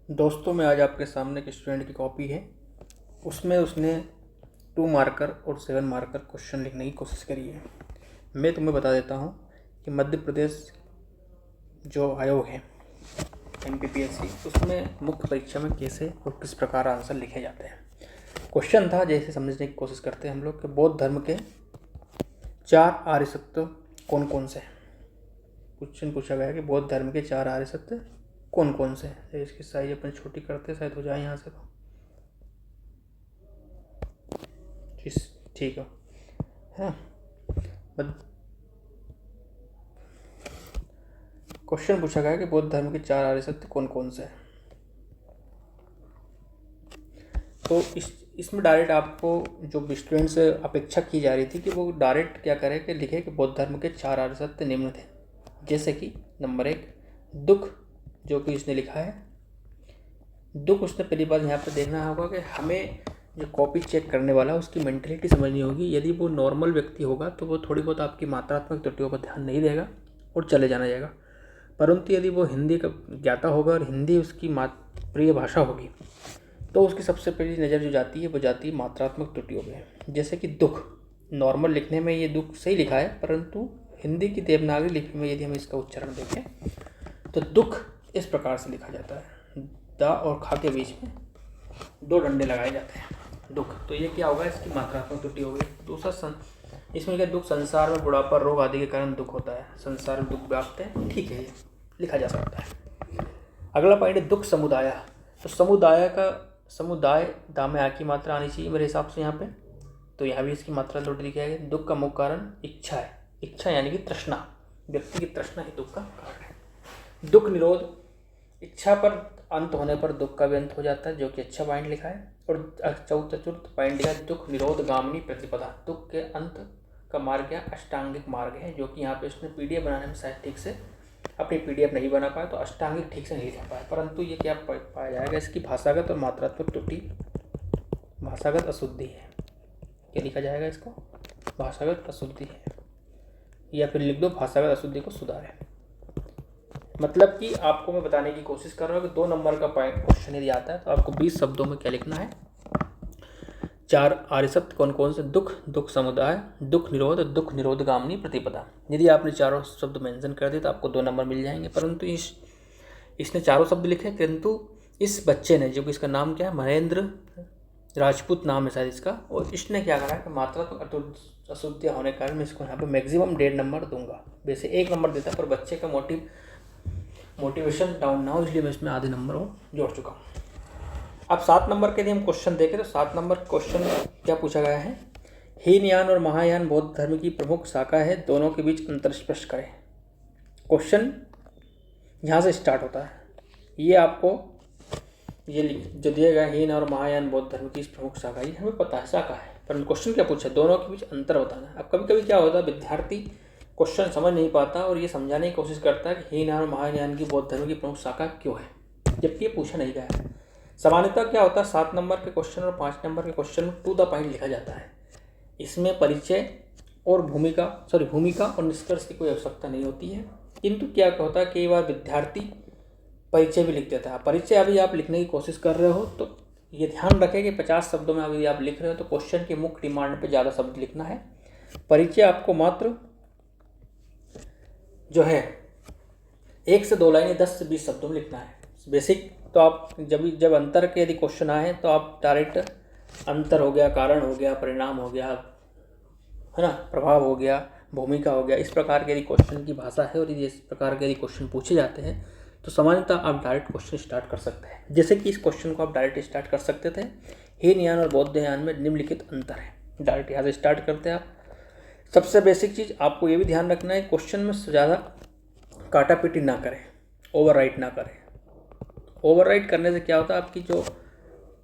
दोस्तों मैं आज आपके सामने एक स्टूडेंट की कॉपी है। उसमें उसने 2 मार्कर और 7 मार्कर क्वेश्चन लिखने की कोशिश करी है। मैं तुम्हें बता देता हूँ कि मध्य प्रदेश जो आयोग है MPPSC, उसमें मुख्य परीक्षा में कैसे और किस प्रकार आंसर लिखे जाते हैं। क्वेश्चन था, जैसे समझने की कोशिश करते हैं हम लोग कि बौद्ध धर्म के 4 आर्य सत्य कौन कौन से हैं। क्वेश्चन पूछा गया कि बौद्ध धर्म के 4 आर्य सत्य कौन कौन से हैं। इसकी साइज अपन छोटी करते शायद हो जाए यहाँ से, तो ठीक है। क्वेश्चन पूछा गया कि बौद्ध धर्म के 4 आर्य सत्य कौन कौन से हैं। तो इसमें डायरेक्ट आपको जो स्टूडेंट से अपेक्षा की जा रही थी कि वो डायरेक्ट क्या करे कि लिखे कि बौद्ध धर्म के 4 आर्य सत्य निम्न थे। जैसे कि नंबर 1 दुख, जो कि इसने लिखा है दुख। उसने पहली बात यहाँ पर देखना होगा कि हमें जो कॉपी चेक करने वाला है उसकी मेंटेलिटी समझनी होगी। यदि वो नॉर्मल व्यक्ति होगा तो वो थोड़ी बहुत आपकी मात्रात्मक त्रुटियों पर ध्यान नहीं देगा और चले जाना जाएगा, परंतु यदि वो हिंदी का ज्ञाता होगा और हिंदी उसकी प्रिय भाषा होगी तो उसकी सबसे पहली नज़र जो जाती है वो जाती है मात्रात्मक त्रुटियों पर। जैसे कि दुख, नॉर्मल लिखने में ये दुख सही लिखा है, परंतु हिंदी की देवनागरी लिपि में यदि हम इसका उच्चारण देखें तो दुख इस प्रकार से लिखा जाता है। दा और खा के बीच में 2 डंडे लगाए जाते हैं, दुख। तो ये क्या होगा, इसकी मात्रात्मक त्रुटि होगी। दूसरा इसमें क्या, दुख संसार में बुढ़ापा रोग आदि के कारण दुख होता है, संसार में दुख व्याप्त है, ठीक है, ये लिखा जा सकता है। अगला पॉइंट है दुख समुदाय। तो समुदाय दा में आ की मात्रा आनी चाहिए मेरे हिसाब से यहाँ पे, तो यहाँ भी इसकी मात्रा त्रुटि लिखी है। दुख का मुख्य कारण इच्छा है, इच्छा यानी कि तृष्णा, व्यक्ति की तृष्णा ही दुख का कारण है। दुख निरोध, इच्छा पर अंत होने पर दुख का भी अंत हो जाता है, जो कि अच्छा पॉइंट लिखा है। और चतुर्थ पॉइंट लिखा है दुख निरोध गामिनी प्रतिपदा। दुख के अंत का मार्ग क्या, अष्टांगिक मार्ग है, जो कि यहाँ पे इसने PDF बनाने में शायद ठीक से अपनी PDF नहीं बना पाया, तो अष्टांगिक ठीक से नहीं लिखा पाया। परंतु ये क्या पाया जाएगा, इसकी भाषागत और मात्रात्मक त्रुटि, भाषागत अशुद्धि है। क्या लिखा जाएगा इसको, भाषागत अशुद्धि है, या फिर लिख दो भाषागत अशुद्धि को सुधारें। मतलब कि आपको मैं बताने की कोशिश कर रहा हूँ कि 2 नंबर का क्वेश्चन यदि आता है तो आपको 20 शब्दों में क्या लिखना है, 4 आर्य सत्य कौन कौन से, दुख, दुख समुदाय, दुख निरोध, दुख निरोध गामिनी प्रतिपदा। यदि आपने चारों शब्द मेंशन कर दिए तो आपको 2 नंबर मिल जाएंगे। परंतु इसने चारों शब्द लिखे, किंतु इस बच्चे ने, जो कि इसका नाम क्या है, महेंद्र राजपूत नाम है शायद इसका, और इसने क्या करा कि मात्रात्मक अशुद्धियाँ होने के कारण मैं इसको यहाँ पे मैक्सिमम 1.5 नंबर दूंगा। वैसे 1 नंबर देता, पर बच्चे का मोटिवेशन डाउन ना हो, इसलिए मैं इसमें आधे नंबर जोड़ चुका हूँ। अब 7 नंबर के लिए हम क्वेश्चन देखें तो 7 नंबर क्वेश्चन क्या पूछा गया है, हीनयान और महायान बौद्ध धर्म की प्रमुख शाखा है, दोनों के बीच अंतर स्पष्ट करें। क्वेश्चन यहाँ से स्टार्ट होता है। ये आपको ये जो दिया गया हीन और महायान बौद्ध धर्म की प्रमुख शाखा, ये हमें पता है शाखा है, पर क्वेश्चन क्या पूछा, दोनों के बीच अंतर बताना है। अब कभी कभी क्या होता है, विद्यार्थी क्वेश्चन समझ नहीं पाता और ये समझाने की कोशिश करता है कि हीन और महायान की बौद्ध धर्म की प्रमुख शाखा क्यों है, जबकि ये पूछा नहीं गया है। सामान्यतः क्या होता है, 7 नंबर के क्वेश्चन और 5 नंबर के क्वेश्चन में टू द पॉइंट लिखा जाता है। इसमें परिचय और भूमिका और निष्कर्ष की कोई आवश्यकता नहीं होती है। किंतु क्या होता है, कई बार विद्यार्थी परिचय भी लिख देता है। परिचय अभी आप लिखने की कोशिश कर रहे हो तो ये ध्यान रखें कि 50 शब्दों में अभी आप लिख रहे हो तो क्वेश्चन के मुख्य डिमांड पे ज़्यादा शब्द लिखना है। परिचय आपको मात्र जो है 1 से 2 लाइनें 10 से 20 शब्दों में लिखना है बेसिक। तो आप जब अंतर के यदि क्वेश्चन आए तो आप डायरेक्ट अंतर हो गया, कारण हो गया, परिणाम हो गया, है ना, प्रभाव हो गया, भूमिका हो गया, इस प्रकार के यदि क्वेश्चन की भाषा है और यदि इस प्रकार के यदि क्वेश्चन पूछे जाते हैं तो सामान्यतः आप डायरेक्ट क्वेश्चन स्टार्ट कर सकते हैं। जैसे कि इस क्वेश्चन को आप डायरेक्ट स्टार्ट कर सकते थे, हीनयान और बौद्धयान में निम्नलिखित अंतर है। डायरेक्ट यहाँ से स्टार्ट करते हैं आप। सबसे बेसिक चीज़ आपको ये भी ध्यान रखना है, क्वेश्चन में ज़्यादा काटा पीटी ना करें, ओवरराइट ना करें। ओवरराइट करने से क्या होता है, आपकी जो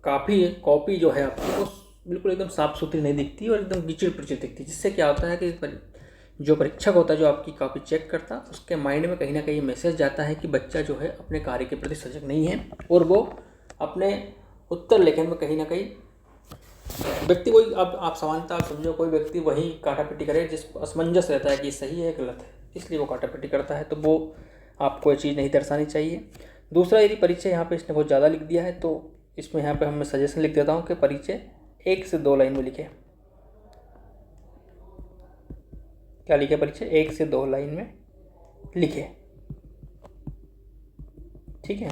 कॉपी जो है आपकी वो बिल्कुल एकदम साफ़ सुथरी नहीं दिखती और एकदम गिचिड़ पिचिड़ दिखती है, जिससे क्या होता है कि जो परीक्षक होता है, जो आपकी कॉपी चेक करता, उसके माइंड में कहीं ना कहीं मैसेज जाता है कि बच्चा जो है अपने कार्य के प्रति सजग नहीं है और वो अपने उत्तर लेखन में कहीं ना कहीं व्यक्ति वही, अब आप सामान्यतः आप समझो कोई व्यक्ति वही काटापीटी करे जिस असमंजस रहता है कि सही है गलत है, इसलिए वो काटापीटी करता है। तो वो आपको ये चीज़ नहीं दर्शानी चाहिए। दूसरा, यदि परिचय यहाँ पे इसने बहुत ज़्यादा लिख दिया है तो इसमें यहाँ पे मैं सजेशन लिख देता हूँ कि परिचय 1 से 2 लाइन में लिखे। क्या लिखे? परिचय 1 से 2 लाइन में लिखे। ठीक है।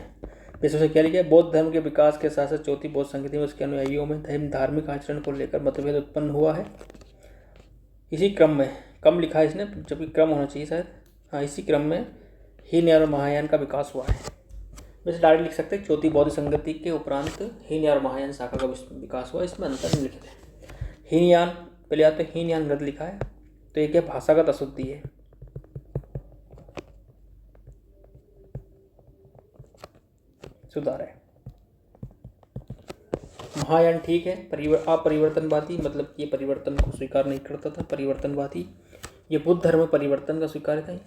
इसमें से क्या लिखे? बौद्ध धर्म के विकास के साथ साथ चौथी बौद्ध संस्कृति में उसके अनुयायियों में धार्मिक आचरण को लेकर मतभेद उत्पन्न हुआ है। इसी क्रम में, कम लिखा है इसने, जबकि क्रम होना चाहिए शायद, हाँ, इसी क्रम में हीनयान और महायान का विकास हुआ है। वैसे डायरेक्ट लिख सकते हैं चौथी बौद्ध संस्कृति के उपरांत हीनयान और महायान शाखा का विकास हुआ। इसमें अंतर निम्नलिखित है। हीनयान, पहले आते हीनयान गलत लिखा है, तो एक है भाषागत अशुद्धि है। सुधार है। महायान ठीक है, अपरिवर्तनवादी, मतलब ये परिवर्तन को स्वीकार नहीं करता था, परिवर्तनवादी। ये बुद्ध धर्म परिवर्तन का स्वीकार था,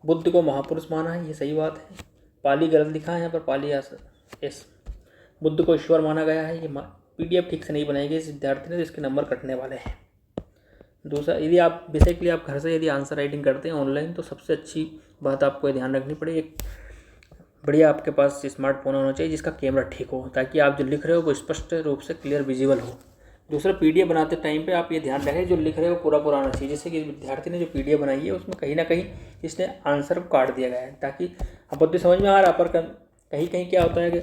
बुद्ध को महापुरुष माना है, ये सही बात है। पाली गलत लिखा है यहाँ पर, पाली एस। बुद्ध को ईश्वर माना गया है, ये PDF ठीक से नहीं बनाई गई इस विद्यार्थी ने, तो इसके नंबर कटने वाले हैं। दूसरा, यदि आप बेसिकली आप घर से यदि आंसर राइटिंग करते हैं ऑनलाइन, तो सबसे अच्छी बात आपको ये ध्यान रखनी पड़ेगी, एक बढ़िया आपके पास स्मार्टफोन होना चाहिए जिसका कैमरा ठीक हो, ताकि आप जो लिख रहे हो वो स्पष्ट रूप से क्लियर विजिबल हो। दूसरा, PDF बनाते टाइम पे आप ये ध्यान रखें जो लिख रहे हो पूरा आना चाहिए। जैसे कि विद्यार्थी ने जो PDF बनाई है उसमें कहीं ना कहीं इसने आंसर को काट दिया गया है, ताकि आपको तो समझ में आ रहा, पर कहीं कहीं क्या होता है कि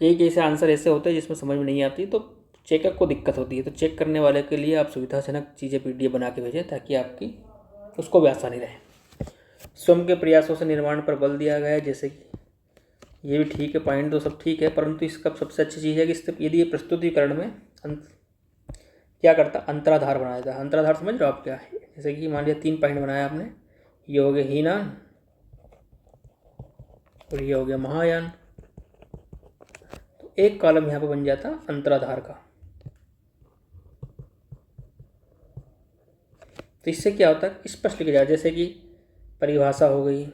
कई से आंसर ऐसे होते हैं जिसमें समझ में नहीं आती, तो चेकअप को दिक्कत होती है। तो चेक करने वाले के लिए आप सुविधाजनक चीज़ें PDF बना के भेजें, ताकि आपकी उसको भी आसानी रहे। स्वयं के प्रयासों से निर्माण पर बल दिया गया है, जैसे कि ये भी ठीक है, पॉइंट तो सब ठीक है, परंतु इसका सबसे अच्छी चीज़ है कि यदि ये प्रस्तुतिकरण में क्या करता, अंतराधार बनाया था। अंतराधार समझ रहे हो आप क्या है? जैसे कि मान लिया 3 पॉइंट बनाया आपने, ये हो गया हीनयान और ये हो गया महायान, तो एक कॉलम यहाँ पर बन जाता अंतराधार का। तो इससे क्या होता है, स्पष्ट लिखा जाए, जैसे कि परिभाषा हो गई,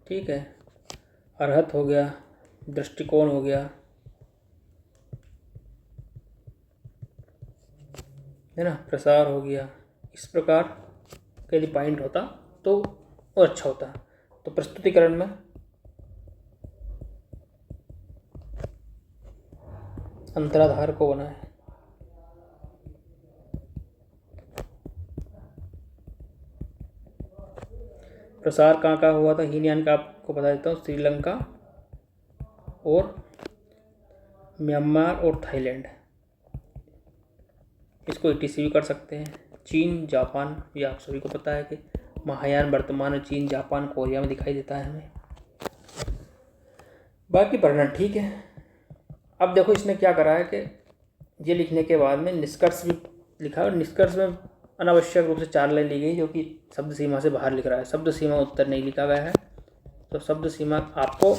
ठीक है, अर्हत हो गया, दृष्टिकोण हो गया, है ना, प्रसार हो गया। इस प्रकार का यदि पॉइंट होता तो और अच्छा होता। तो प्रस्तुतिकरण में अंतराधार को बनाए। प्रसार कहाँ कहाँ हुआ था? हीनयान का आपको बता देता हूँ, श्रीलंका और म्यांमार और थाईलैंड, इसको ETC भी कर सकते हैं। चीन, जापान, ये आप सभी को पता है कि महायान वर्तमान में चीन, जापान, कोरिया में दिखाई देता है हमें। बाकी वर्णन ठीक है। अब देखो इसने क्या करा है कि ये लिखने के बाद में निष्कर्ष भी लिखा है, और निष्कर्ष में अनावश्यक रूप से 4 लाइन ली गई, जो कि शब्द सीमा से बाहर लिख रहा है। शब्द सीमा उत्तर नहीं लिखा गया है, तो शब्द सीमा आपको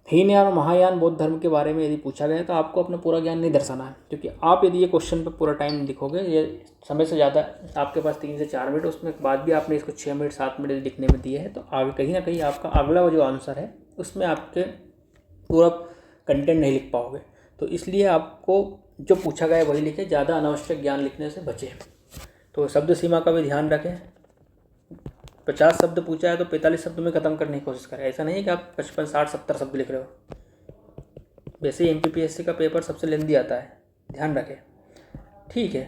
हीनयान और महायान बौद्ध धर्म के बारे में यदि पूछा गया तो आपको अपना पूरा ज्ञान नहीं दर्शाना है, क्योंकि आप यदि ये क्वेश्चन पर पूरा टाइम लिखोगे, ये समय से ज़्यादा आपके पास 3 से 4 मिनट, उसमें बाद भी आपने इसको 6 मिनट 7 मिनट लिखने में दिए हैं, तो आगे कहीं ना कहीं आपका अगला जो आंसर है उसमें आपके पूरा कंटेंट नहीं लिख पाओगे। तो इसलिए आपको जो पूछा गया वही लिखें, ज़्यादा अनावश्यक ज्ञान लिखने से बचें। तो शब्द सीमा का भी ध्यान रखें। 50 शब्द पूछा है तो 45 शब्द में ख़त्म करने की कोशिश करें। ऐसा नहीं है कि आप 55, 60, 70 शब्द लिख रहे हो। वैसे ही MPPSC का पेपर सबसे लेंदी आता है, ध्यान रखें। ठीक है,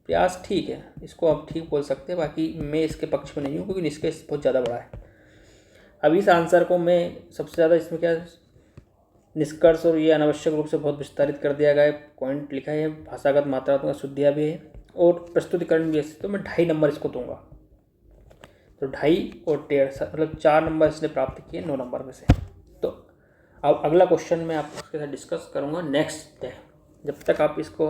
प्रयास ठीक है, इसको आप ठीक बोल सकते हैं। बाकी मैं इसके पक्ष में नहीं हूँ, क्योंकि निष्कर्ष बहुत ज़्यादा बड़ा है। अब इस आंसर को मैं सबसे ज़्यादा इसमें क्या निष्कर्ष और ये अनावश्यक रूप से बहुत विस्तारित कर दिया गया है, पॉइंट लिखा है, भाषागत मात्रात्मक अशुद्धियाँ भी है और प्रस्तुतिकरण भी है, तो मैं 2.5 नंबर इसको दूंगा। तो 2.5 और 1.5 मतलब 4 नंबर इसने प्राप्त किए 9 नंबर में से। तो अब अगला क्वेश्चन मैं आपके साथ डिस्कस करूँगा नेक्स्ट डे। जब तक आप इसको